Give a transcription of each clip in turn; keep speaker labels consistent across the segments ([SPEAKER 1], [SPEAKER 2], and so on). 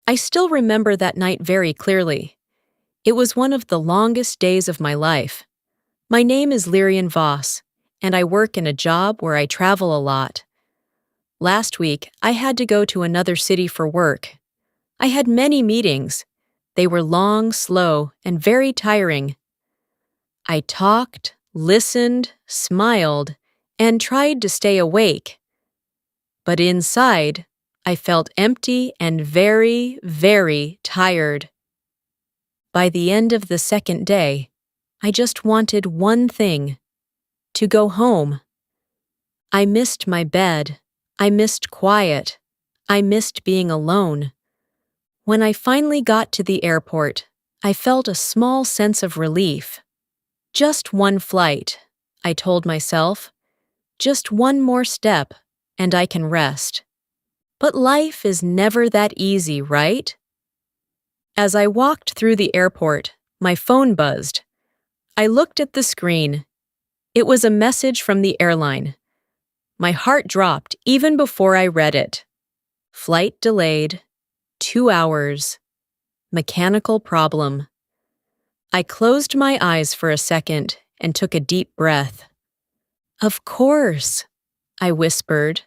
[SPEAKER 1] I still remember that night very clearly. It was one of the longest days of my life. My name is Lyrian Voss, and I work in a job where I travel a lot. Last week, I had to go to another city for work. I had many meetings. They were long, slow, and very tiring. I talked, listened, smiled, and tried to stay awake. But inside, I felt empty and very, very tired. By the end of the second day, I just wanted one thing: to go home. I missed my bed. I missed quiet. I missed being alone. When I finally got to the airport, I felt a small sense of relief. Just one flight, I told myself. Just one more step, and I can rest. But life is never that easy, right? As I walked through the airport, my phone buzzed. I looked at the screen. It was a message from the airline. My heart dropped even before I read it. Flight delayed. 2 hours. Mechanical problem. I closed my eyes for a second and took a deep breath. "Of course," I whispered.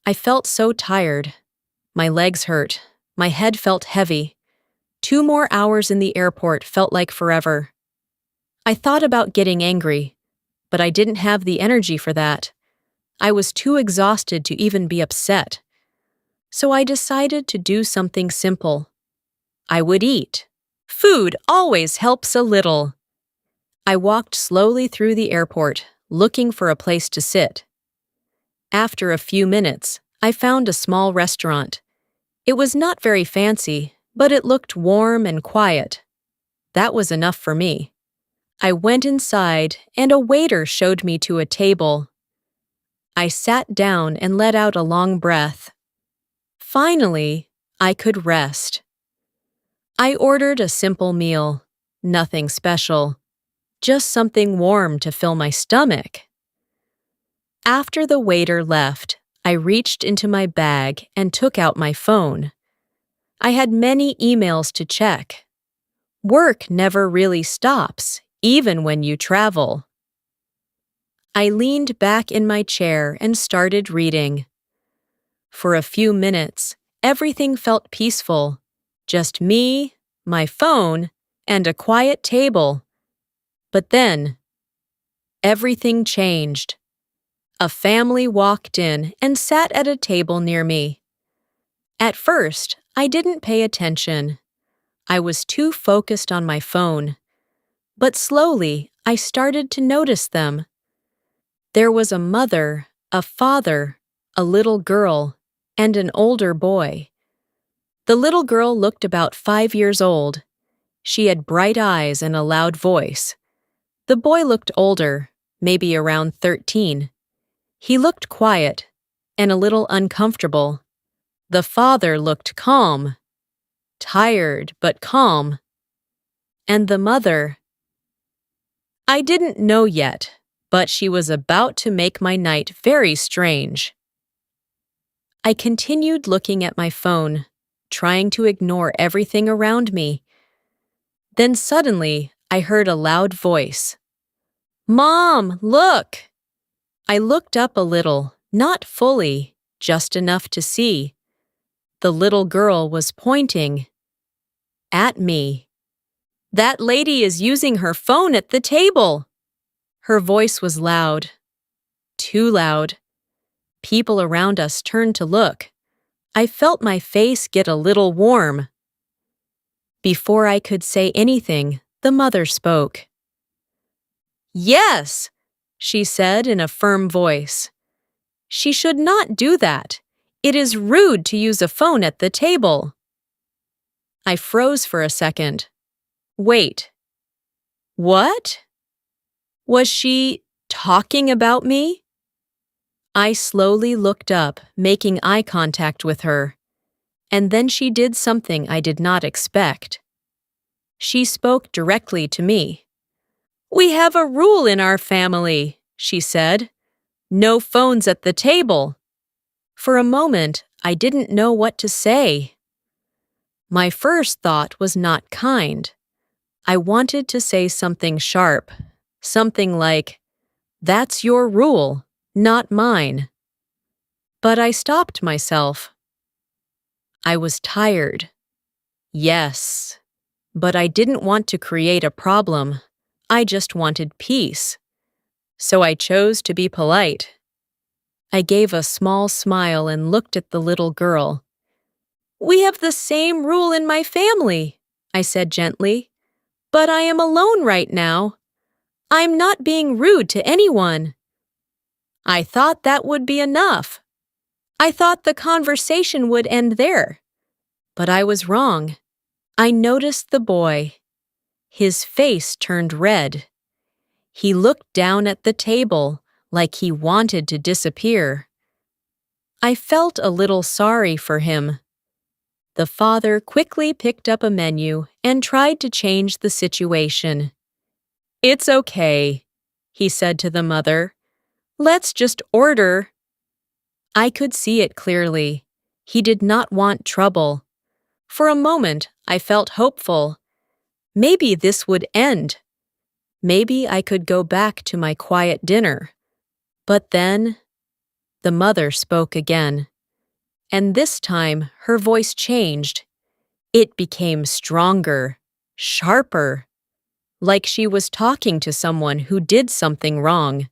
[SPEAKER 1] I felt so tired. My legs hurt. My head felt heavy. 2 more hours in the airport felt like forever. I thought about getting angry, but I didn't have the energy for that. I was too exhausted to even be upset. So I decided to do something simple. I would eat. Food always helps a little. I walked slowly through the airport, looking for a place to sit. After a few minutes, I found a small restaurant. It was not very fancy, but it looked warm and quiet. That was enough for me. I went inside, and a waiter showed me to a table. I sat down and let out a long breath. Finally, I could rest. I ordered a simple meal, nothing special, just something warm to fill my stomach. After the waiter left, I reached into my bag and took out my phone. I had many emails to check. Work never really stops, even when you travel. I leaned back in my chair and started reading. For a few minutes, everything felt peaceful. Just me, my phone, and a quiet table. But then, everything changed. A family walked in and sat at a table near me. At first, I didn't pay attention. I was too focused on my phone. But slowly, I started to notice them. There was a mother, a father, a little girl, and an older boy. The little girl looked about 5 years old. She had bright eyes and a loud voice. The boy looked older, maybe around 13. He looked quiet and a little uncomfortable. The father looked calm, tired but calm. And the mother, I didn't know yet, but she was about to make my night very strange. I continued looking at my phone, trying to ignore everything around me. Then suddenly, I heard a loud voice. "Mom, look!" I looked up a little, not fully, just enough to see. The little girl was pointing at me. "That lady is using her phone at the table." Her voice was loud. Too loud. People around us turned to look. I felt my face get a little warm. Before I could say anything, the mother spoke. "Yes," she said in a firm voice. "She should not do that. It is rude to use a phone at the table." I froze for a second. Wait. What? Was she talking about me? I slowly looked up, making eye contact with her. And then she did something I did not expect. She spoke directly to me. "We have a rule in our family," she said. "No phones at the table." For a moment, I didn't know what to say. My first thought was not kind. I wanted to say something sharp, something like, "That's your rule, not mine." But I stopped myself. I was tired. Yes. But I didn't want to create a problem. I just wanted peace. So I chose to be polite. I gave a small smile and looked at the little girl. "We have the same rule in my family," I said gently. "But I am alone right now. I'm not being rude to anyone." I thought that would be enough. I thought the conversation would end there. But I was wrong. I noticed the boy. His face turned red. He looked down at the table like he wanted to disappear. I felt a little sorry for him. The father quickly picked up a menu and tried to change the situation. "It's okay," he said to the mother. "Let's just order." I could see it clearly. He did not want trouble. For a moment, I felt hopeful. Maybe this would end. Maybe I could go back to my quiet dinner. But then, the mother spoke again. And this time, her voice changed. It became stronger, sharper, like she was talking to someone who did something wrong.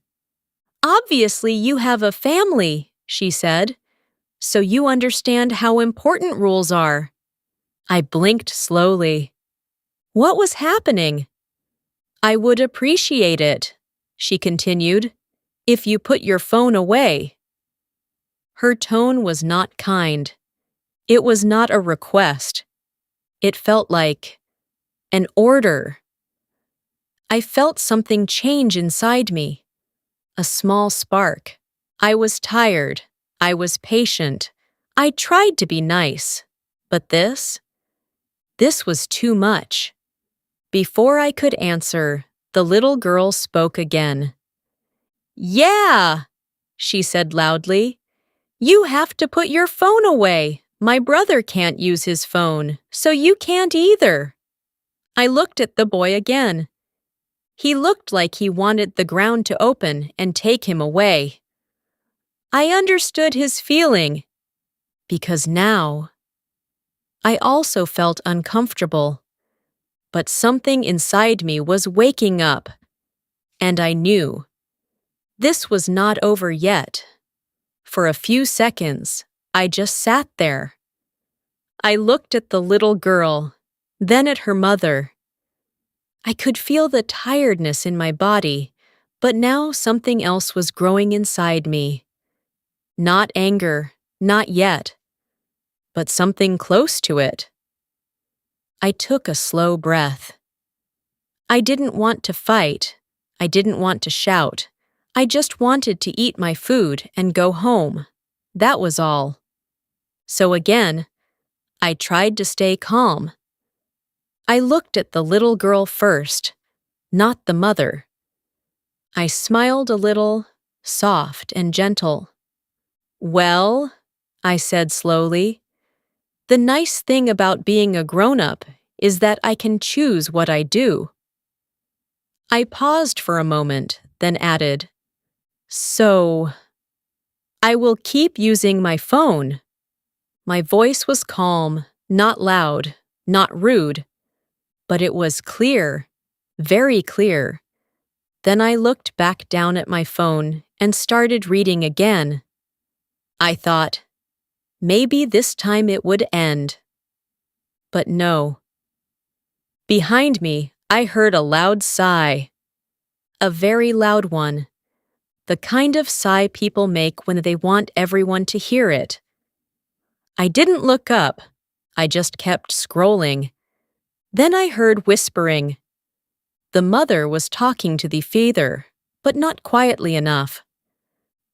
[SPEAKER 1] "Obviously, you have a family," she said, "so you understand how important rules are." I blinked slowly. What was happening? "I would appreciate it," she continued, "if you put your phone away." Her tone was not kind. It was not a request. It felt like an order. I felt something change inside me. A small spark. I was tired. I was patient. I tried to be nice. But this was too much. Before I could answer, the little girl spoke again. "Yeah," she said loudly. "You have to put your phone away. My brother can't use his phone, so you can't either." I looked at the boy again. He looked like he wanted the ground to open and take him away. I understood his feeling, because now I also felt uncomfortable. But something inside me was waking up, and I knew this was not over yet. For a few seconds, I just sat there. I looked at the little girl, then at her mother. I could feel the tiredness in my body, but now something else was growing inside me. Not anger, not yet, but something close to it. I took a slow breath. I didn't want to fight. I didn't want to shout. I just wanted to eat my food and go home. That was all. So again, I tried to stay calm. I looked at the little girl first, not the mother. I smiled a little, soft and gentle. "Well," I said slowly, "the nice thing about being a grown-up is that I can choose what I do." I paused for a moment, then added, "So, I will keep using my phone." My voice was calm, not loud, not rude, but it was clear, very clear. Then I looked back down at my phone and started reading again. I thought, maybe this time it would end. But no. Behind me, I heard a loud sigh. A very loud one. The kind of sigh people make when they want everyone to hear it. I didn't look up. I just kept scrolling. Then I heard whispering. The mother was talking to the father, but not quietly enough.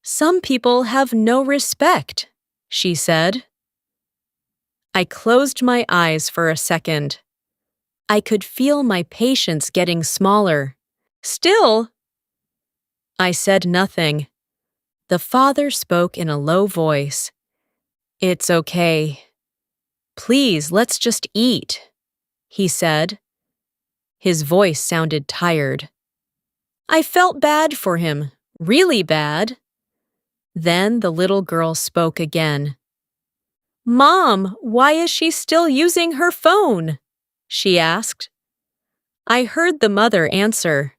[SPEAKER 1] "Some people have no respect," she said. I closed my eyes for a second. I could feel my patience getting smaller. "Still," I said nothing. The father spoke in a low voice. "It's okay." Please, let's just eat, he said. His voice sounded tired. I felt bad for him, really bad. Then the little girl spoke again. Mom, why is she still using her phone? She asked. I heard the mother answer.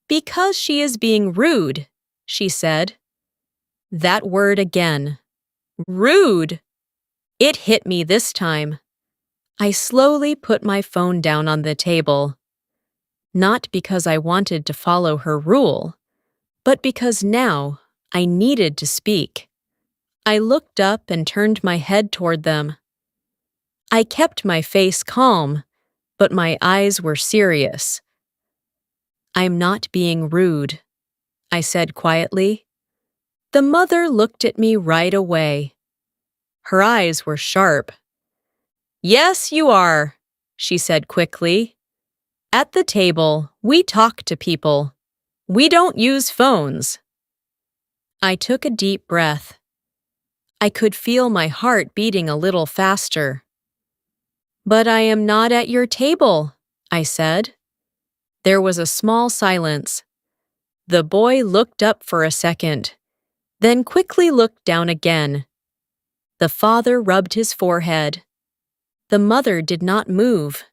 [SPEAKER 1] Because she is being rude, she said. That word again. Rude! It hit me this time. I slowly put my phone down on the table. Not because I wanted to follow her rule, but because now I needed to speak. I looked up and turned my head toward them. I kept my face calm, but my eyes were serious. I'm not being rude, I said quietly. The mother looked at me right away. Her eyes were sharp. Yes, you are, she said quickly. At the table, we talk to people. We don't use phones. I took a deep breath. I could feel my heart beating a little faster. But I am not at your table, I said. There was a small silence. The boy looked up for a second, then quickly looked down again. The father rubbed his forehead. The mother did not move.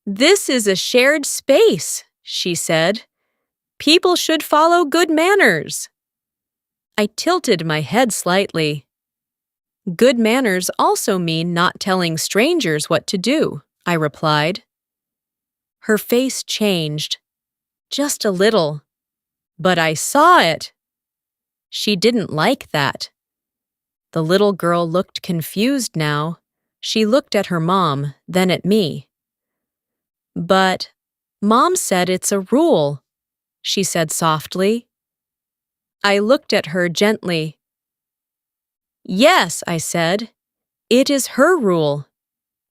[SPEAKER 1] This is a shared space, she said. People should follow good manners. I tilted my head slightly. Good manners also mean not telling strangers what to do, I replied. Her face changed. Just a little. But I saw it. She didn't like that. The little girl looked confused now. She looked at her mom, then at me. But Mom said it's a rule, she said softly. I looked at her gently. Yes, I said. It is her rule.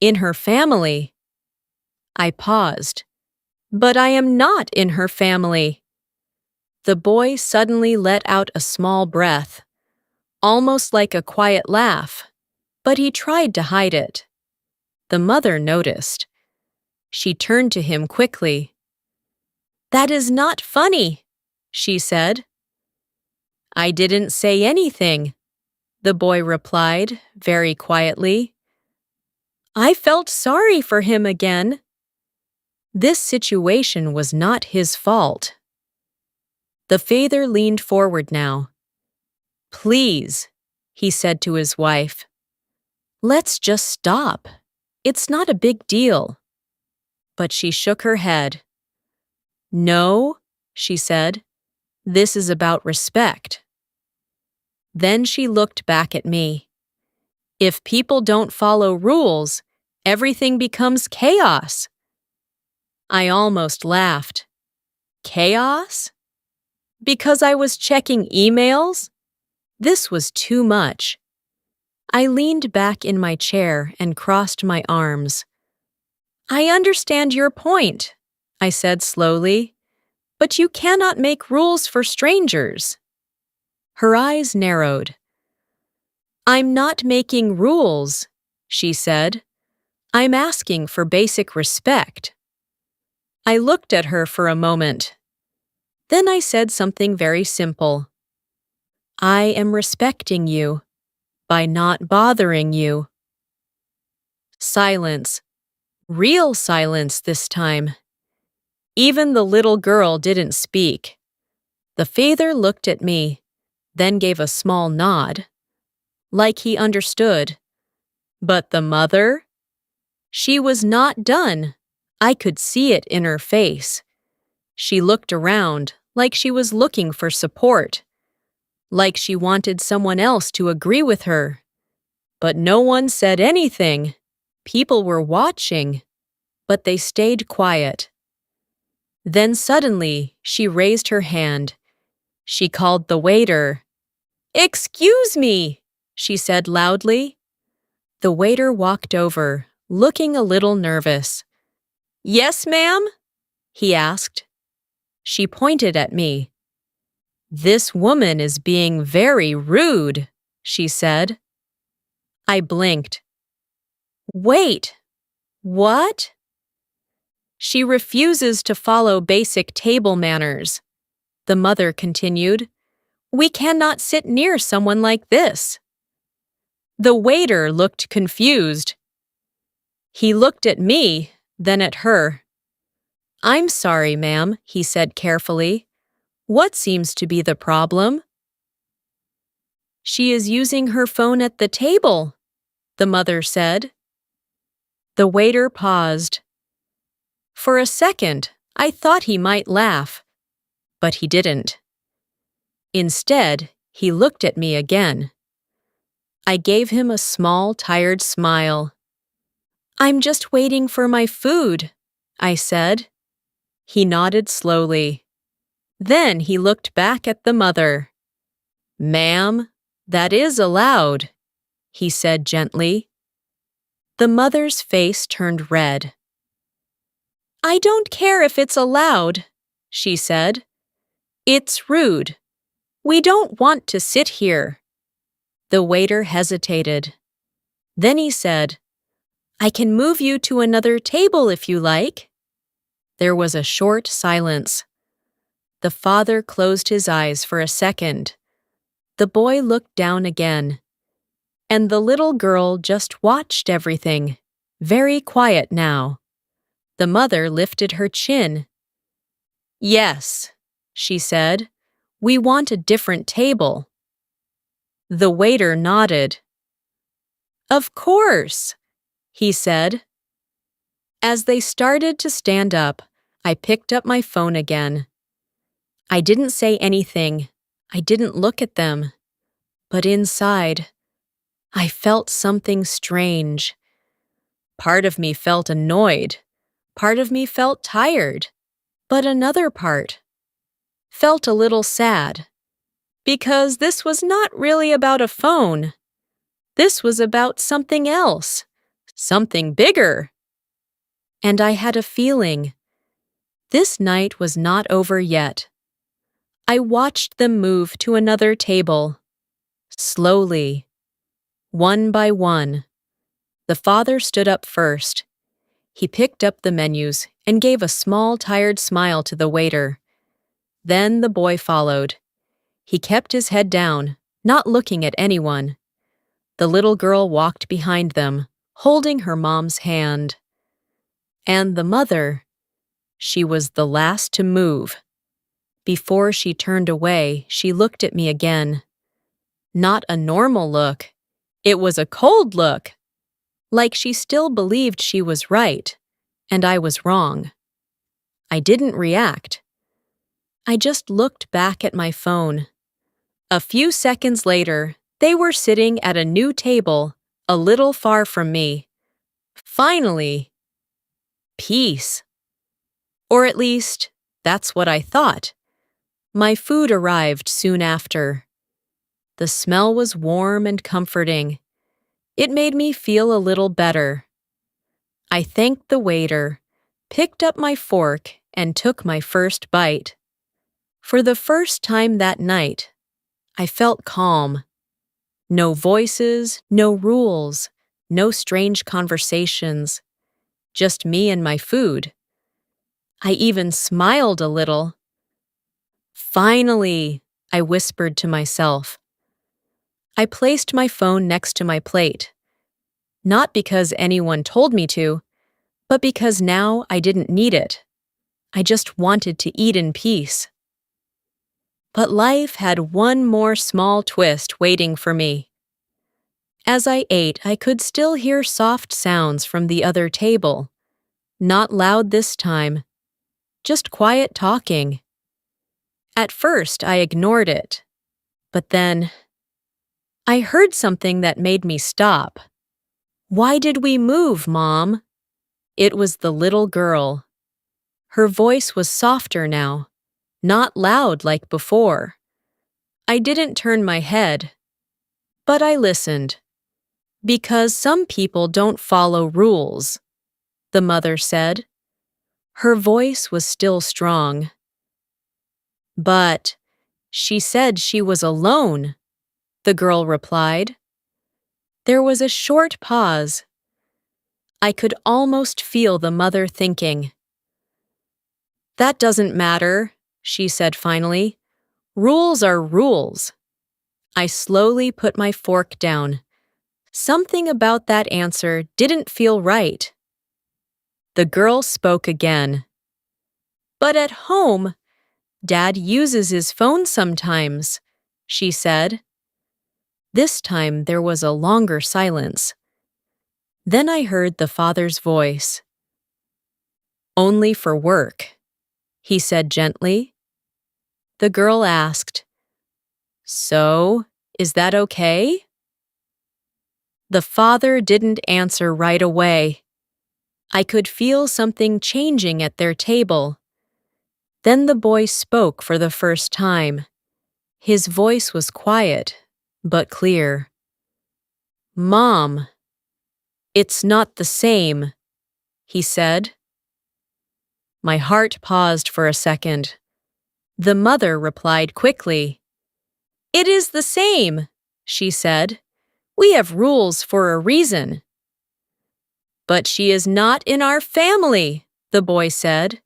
[SPEAKER 1] In her family. I paused. But I am not in her family. The boy suddenly let out a small breath, almost like a quiet laugh, but he tried to hide it. The mother noticed. She turned to him quickly. That is not funny, she said. I didn't say anything, the boy replied very quietly. I felt sorry for him again. This situation was not his fault. The father leaned forward now. Please, he said to his wife. Let's just stop. It's not a big deal. But she shook her head. No, she said. This is about respect. Then she looked back at me. If people don't follow rules, everything becomes chaos. I almost laughed. Chaos? Because I was checking emails? This was too much. I leaned back in my chair and crossed my arms. I understand your point, I said slowly, but you cannot make rules for strangers. Her eyes narrowed. I'm not making rules, she said. I'm asking for basic respect. I looked at her for a moment. Then I said something very simple. I am respecting you by not bothering you. Silence. Real silence this time. Even the little girl didn't speak. The father looked at me, then gave a small nod, like he understood. But the mother? She was not done. I could see it in her face. She looked around like she was looking for support, like she wanted someone else to agree with her. But no one said anything. People were watching, but they stayed quiet. Then suddenly, she raised her hand. She called the waiter. Excuse me, she said loudly. The waiter walked over, looking a little nervous. Yes, ma'am? He asked. She pointed at me. This woman is being very rude, she said. I blinked. Wait, what? She refuses to follow basic table manners. The mother continued. We cannot sit near someone like this. The waiter looked confused. He looked at me, then at her. I'm sorry, ma'am, he said carefully. What seems to be the problem? She is using her phone at the table, the mother said. The waiter paused. For a second, I thought he might laugh, but he didn't. Instead, he looked at me again. I gave him a small, tired smile. I'm just waiting for my food, I said. He nodded slowly. Then he looked back at the mother. Ma'am, that is allowed, he said gently. The mother's face turned red. I don't care if it's allowed, she said. It's rude. We don't want to sit here. The waiter hesitated. Then he said, I can move you to another table if you like. There was a short silence. The father closed his eyes for a second. The boy looked down again. And the little girl just watched everything, very quiet now. The mother lifted her chin. Yes, she said, we want a different table. The waiter nodded. Of course, he said. As they started to stand up, I picked up my phone again. I didn't say anything. I didn't look at them. But inside, I felt something strange. Part of me felt annoyed. Part of me felt tired. But another part felt a little sad. Because this was not really about a phone. This was about something else. Something bigger. And I had a feeling. This night was not over yet. I watched them move to another table. Slowly. One by one. The father stood up first. He picked up the menus and gave a small, tired smile to the waiter. Then the boy followed. He kept his head down, not looking at anyone. The little girl walked behind them, holding her mom's hand. And the mother, she was the last to move. Before she turned away, she looked at me again. Not a normal look. It was a cold look. Like she still believed she was right, and I was wrong. I didn't react. I just looked back at my phone. A few seconds later, they were sitting at a new table, a little far from me. Finally, peace. Or at least, that's what I thought. My food arrived soon after. The smell was warm and comforting. It made me feel a little better. I thanked the waiter, picked up my fork, and took my first bite. For the first time that night, I felt calm. No voices, no rules, no strange conversations. Just me and my food. I even smiled a little. Finally, I whispered to myself. I placed my phone next to my plate. Not because anyone told me to, but because now I didn't need it. I just wanted to eat in peace. But life had one more small twist waiting for me. As I ate, I could still hear soft sounds from the other table. Not loud this time, just quiet talking. At first, I ignored it. But then, I heard something that made me stop. Why did we move, Mom? It was the little girl. Her voice was softer now, not loud like before. I didn't turn my head, but I listened. Because some people don't follow rules, the mother said. Her voice was still strong. But she said she was alone, the girl replied. There was a short pause. I could almost feel the mother thinking. "That doesn't matter," she said finally. "Rules are rules." I slowly put my fork down. Something about that answer didn't feel right. The girl spoke again. "But at home, Dad uses his phone sometimes," she said. This time there was a longer silence. Then I heard the father's voice. "Only for work," he said gently. The girl asked, "So, is that okay?" The father didn't answer right away. I could feel something changing at their table. Then the boy spoke for the first time. His voice was quiet, but clear. "Mom, it's not the same," he said. My heart paused for a second. The mother replied quickly. "It is the same," she said. "We have rules for a reason." "But she is not in our family," the boy said.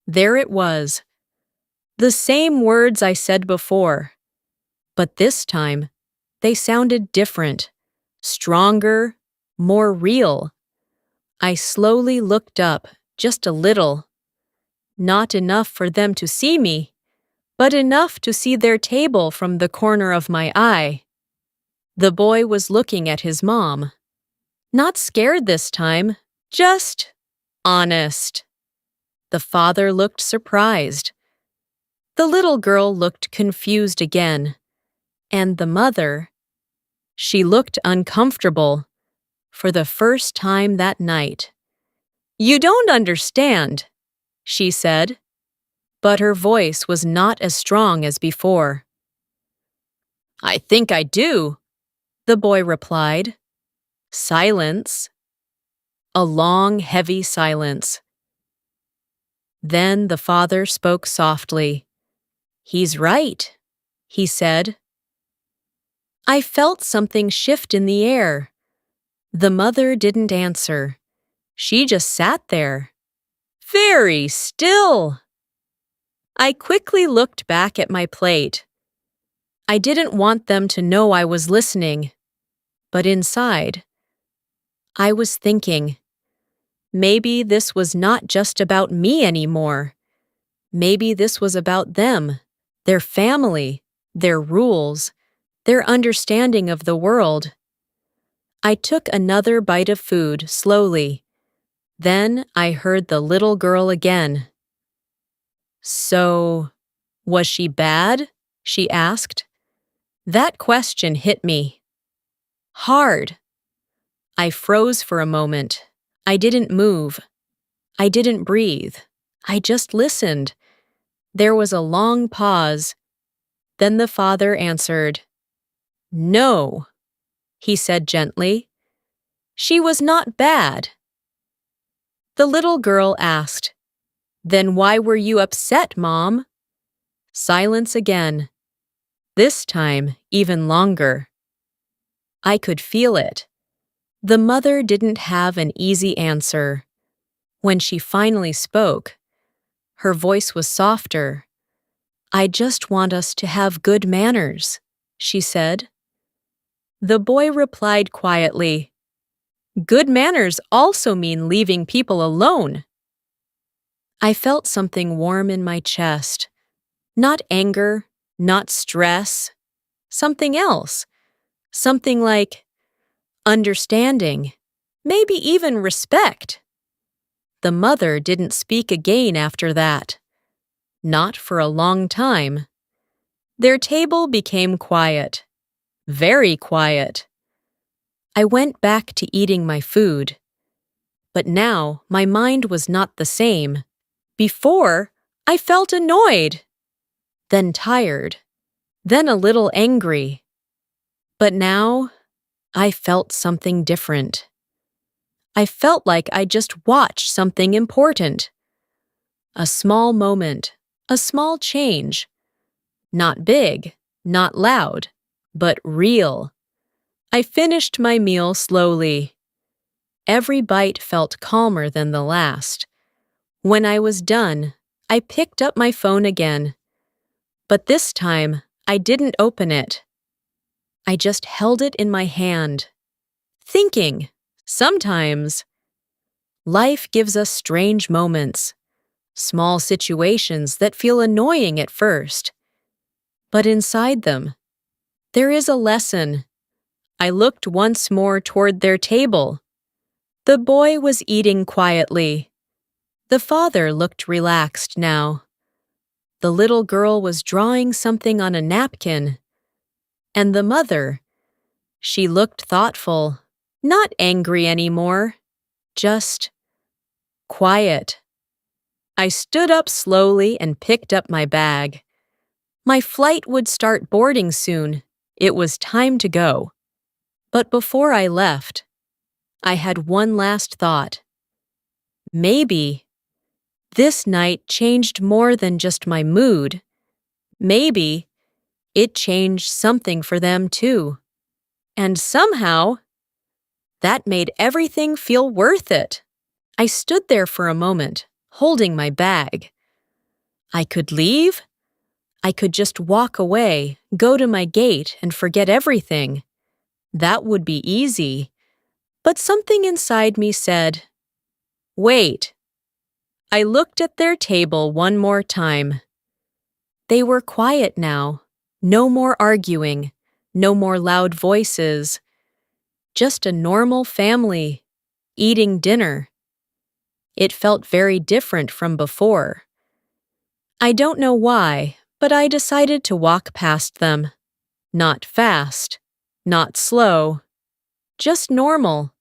[SPEAKER 1] There it was. The same words I said before. But this time, they sounded different, stronger, more real. I slowly looked up, just a little. Not enough for them to see me, but enough to see their table from the corner of my eye. The boy was looking at his mom. Not scared this time, just honest. The father looked surprised. The little girl looked confused again. And the mother, she looked uncomfortable. For the first time that night. "You don't understand," she said. But her voice was not as strong as before. "I think I do," the boy replied. Silence. A long, heavy silence. Then the father spoke softly. "He's right," he said. I felt something shift in the air. The mother didn't answer. She just sat there. Very still. I quickly looked back at my plate. I didn't want them to know I was listening. But inside, I was thinking, maybe this was not just about me anymore. Maybe this was about them, their family, their rules, their understanding of the world. I took another bite of food slowly. Then I heard the little girl again. "So, was she bad?" she asked. That question hit me. Hard. I froze for a moment. I didn't move. I didn't breathe. I just listened. There was a long pause. Then the father answered. "No," he said gently. "She was not bad." The little girl asked, "Then why were you upset, Mom?" Silence again. This time, even longer. I could feel it. The mother didn't have an easy answer. When she finally spoke, her voice was softer. "I just want us to have good manners," she said. The boy replied quietly, "Good manners also mean leaving people alone." I felt something warm in my chest. Not anger, not stress. Something else. Something like understanding, maybe even respect. The mother didn't speak again after that. Not for a long time. Their table became quiet. Very quiet. I went back to eating my food. But now my mind was not the same. Before, I felt annoyed. Then tired. Then a little angry. But now, I felt something different. I felt like I just watched something important. A small moment, a small change. Not big, not loud, but real. I finished my meal slowly. Every bite felt calmer than the last. When I was done, I picked up my phone again. But this time, I didn't open it. I just held it in my hand, thinking, sometimes, life gives us strange moments, small situations that feel annoying at first. But inside them, there is a lesson. I looked once more toward their table. The boy was eating quietly. The father looked relaxed now. The little girl was drawing something on a napkin. And the mother, she looked thoughtful, not angry anymore, just quiet. I stood up slowly and picked up my bag. My flight would start boarding soon. It was time to go. But before I left, I had one last thought. Maybe this night changed more than just my mood. Maybe it changed something for them too. And somehow, that made everything feel worth it. I stood there for a moment, holding my bag. I could leave. I could just walk away, go to my gate, and forget everything. That would be easy. But something inside me said, wait. I looked at their table one more time. They were quiet now. No more arguing. No more loud voices. Just a normal family, eating dinner. It felt very different from before. I don't know why, but I decided to walk past them. Not fast, not slow, just normal.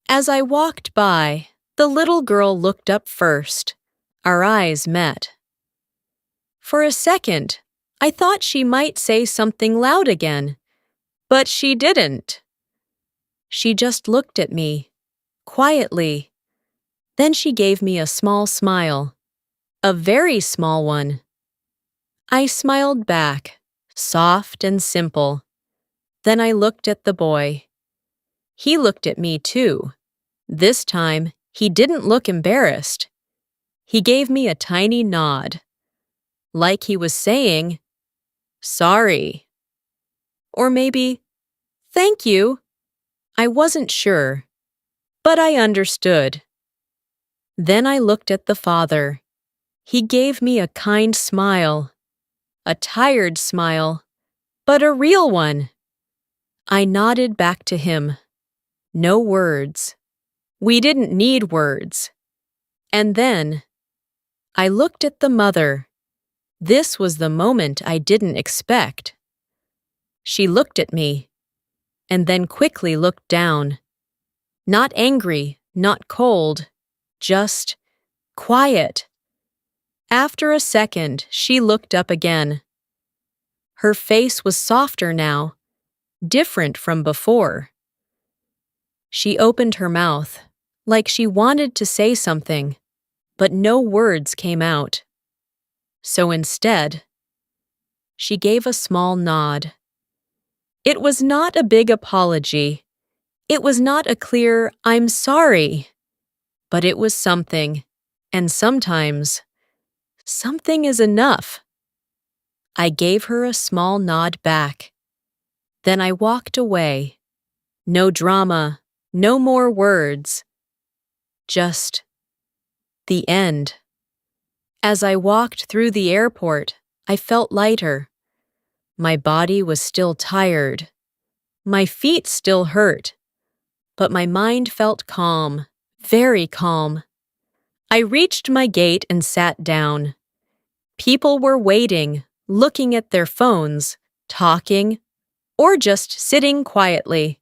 [SPEAKER 1] As I walked by, the little girl looked up first. Our eyes met. For a second, I thought she might say something loud again, but she didn't. She just looked at me, quietly. Then she gave me a small smile, a very small one. I smiled back, soft and simple. Then I looked at the boy. He looked at me too. This time, he didn't look embarrassed. He gave me a tiny nod, like he was saying, sorry. Or maybe, thank you. I wasn't sure, but I understood. Then I looked at the father. He gave me a kind smile, a tired smile, but a real one. I nodded back to him. No words. We didn't need words. And then, I looked at the mother. This was the moment I didn't expect. She looked at me, and then quickly looked down. Not angry, not cold, just quiet. After a second, she looked up again. Her face was softer now, different from before. She opened her mouth, like she wanted to say something, but no words came out. So instead, she gave a small nod. It was not a big apology. It was not a clear, I'm sorry. But it was something, and sometimes, something is enough. I gave her a small nod back. Then I walked away. No drama, no more words. Just the end. As I walked through the airport, I felt lighter. My body was still tired. My feet still hurt. But my mind felt calm, very calm. I reached my gate and sat down. People were waiting, looking at their phones, talking, or just sitting quietly.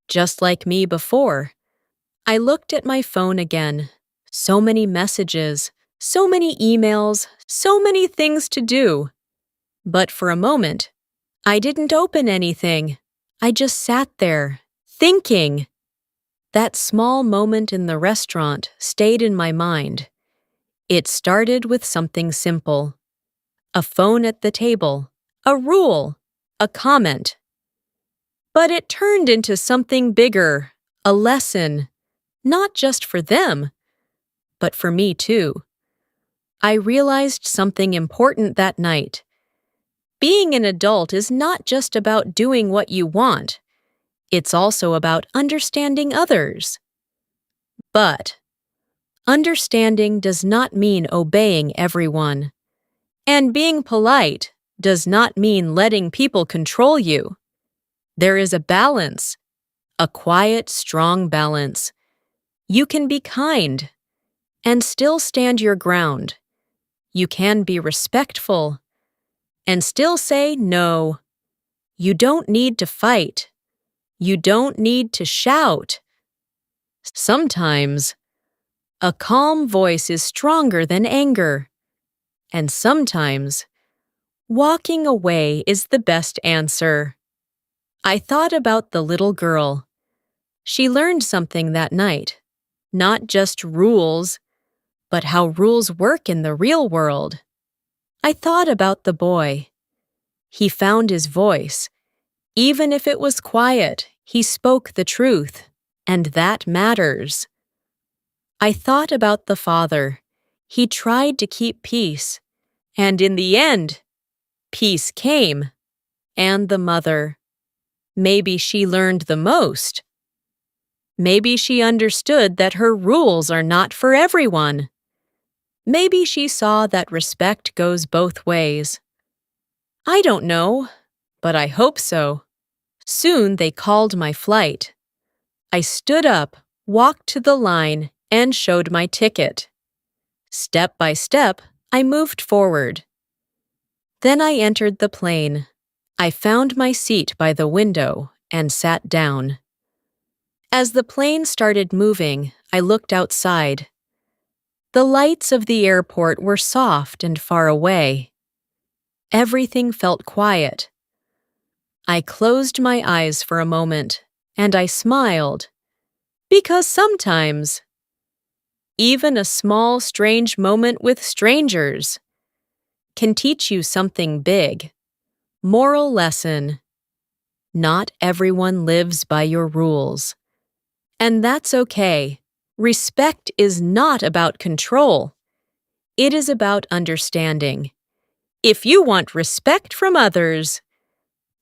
[SPEAKER 1] Just like me before, I looked at my phone again. So many messages, so many emails, so many things to do. But for a moment, I didn't open anything. I just sat there, thinking. That small moment in the restaurant stayed in my mind. It started with something simple. A phone at the table, a rule, a comment. But it turned into something bigger, a lesson, not just for them, but for me too. I realized something important that night. Being an adult is not just about doing what you want, it's also about understanding others. But understanding does not mean obeying everyone. And being polite does not mean letting people control you. There is a balance, a quiet, strong balance. You can be kind and still stand your ground. You can be respectful and still say no. You don't need to fight. You don't need to shout. Sometimes, a calm voice is stronger than anger. And sometimes, walking away is the best answer. I thought about the little girl. She learned something that night. Not just rules, but how rules work in the real world. I thought about the boy. He found his voice. Even if it was quiet, he spoke the truth, and that matters. I thought about the father. He tried to keep peace, and in the end, peace came. And the mother. Maybe she learned the most. Maybe she understood that her rules are not for everyone. Maybe she saw that respect goes both ways. I don't know, but I hope so. Soon they called my flight. I stood up, walked to the line, and showed my ticket. Step by step, I moved forward. Then I entered the plane. I found my seat by the window and sat down. As the plane started moving, I looked outside. The lights of the airport were soft and far away. Everything felt quiet. I closed my eyes for a moment, and I smiled. Because sometimes, even a small, strange moment with strangers can teach you something big. Moral lesson: not everyone lives by your rules. And that's okay. Respect is not about control. It is about understanding. If you want respect from others,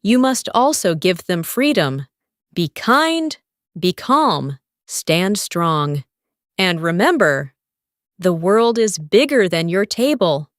[SPEAKER 1] you must also give them freedom. Be kind, be calm, stand strong. And remember, the world is bigger than your table.